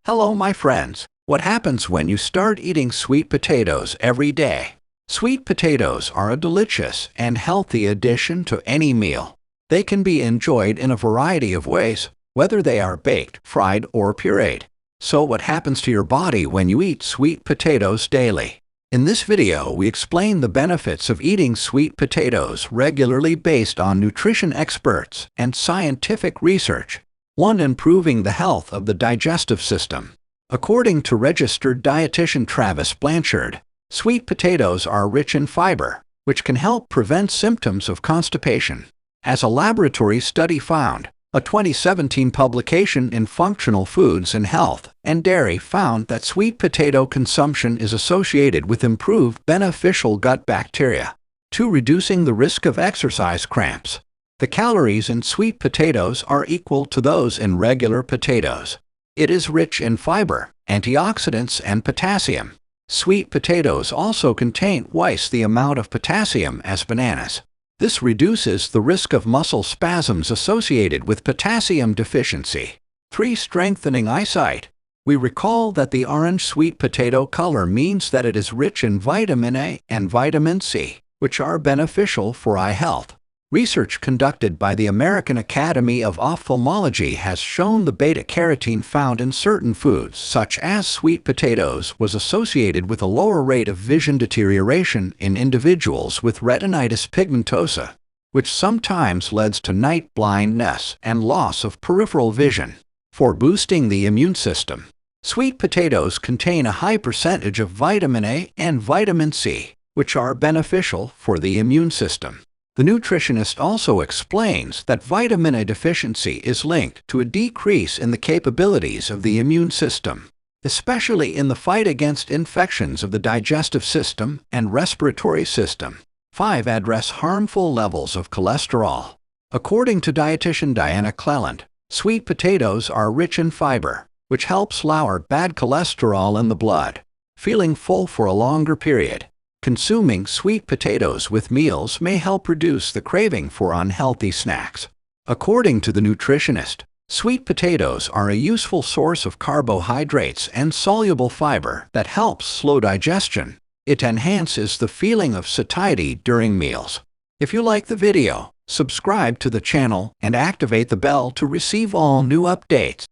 Hello, my friends. What happens when you start eating sweet potatoes every day? Sweet potatoes are a delicious and healthy addition to any meal. They can be enjoyed in a variety of ways, whether they are baked, fried, or pureed. So what happens to your body when you eat sweet potatoes daily? In this video, we explain the benefits of eating sweet potatoes regularly based on nutrition experts and scientific research. 1. Improving the health of the digestive system. According to registered dietitian Travis Blanchard, sweet potatoes are rich in fiber, which can help prevent symptoms of constipation. As a laboratory study found, a 2017 publication in Functional Foods and Health and Dairy found that sweet potato consumption is associated with improved beneficial gut bacteria. 2. Reducing the risk of exercise cramps. The calories in sweet potatoes are equal to those in regular potatoes. It is rich in fiber, antioxidants, and potassium. Sweet potatoes also contain twice the amount of potassium as bananas. This reduces the risk of muscle spasms associated with potassium deficiency. 3. Strengthening eyesight. We recall that the orange sweet potato color means that it is rich in vitamin A and vitamin C, which are beneficial for eye health. Research conducted by the American Academy of Ophthalmology has shown the beta-carotene found in certain foods, such as sweet potatoes, was associated with a lower rate of vision deterioration in individuals with retinitis pigmentosa, which sometimes leads to night blindness and loss of peripheral vision. 4. Boosting the immune system. Sweet potatoes contain a high percentage of vitamin A and vitamin C, which are beneficial for the immune system. The nutritionist also explains that vitamin A deficiency is linked to a decrease in the capabilities of the immune system, especially in the fight against infections of the digestive system and respiratory system. 5. Address harmful levels of cholesterol. According to dietitian Diana Cleland, sweet potatoes are rich in fiber, which helps lower bad cholesterol in the blood. Feeling full for a longer period. Consuming sweet potatoes with meals may help reduce the craving for unhealthy snacks. According to the nutritionist, sweet potatoes are a useful source of carbohydrates and soluble fiber that helps slow digestion. It enhances the feeling of satiety during meals. If you like the video, subscribe to the channel and activate the bell to receive all new updates.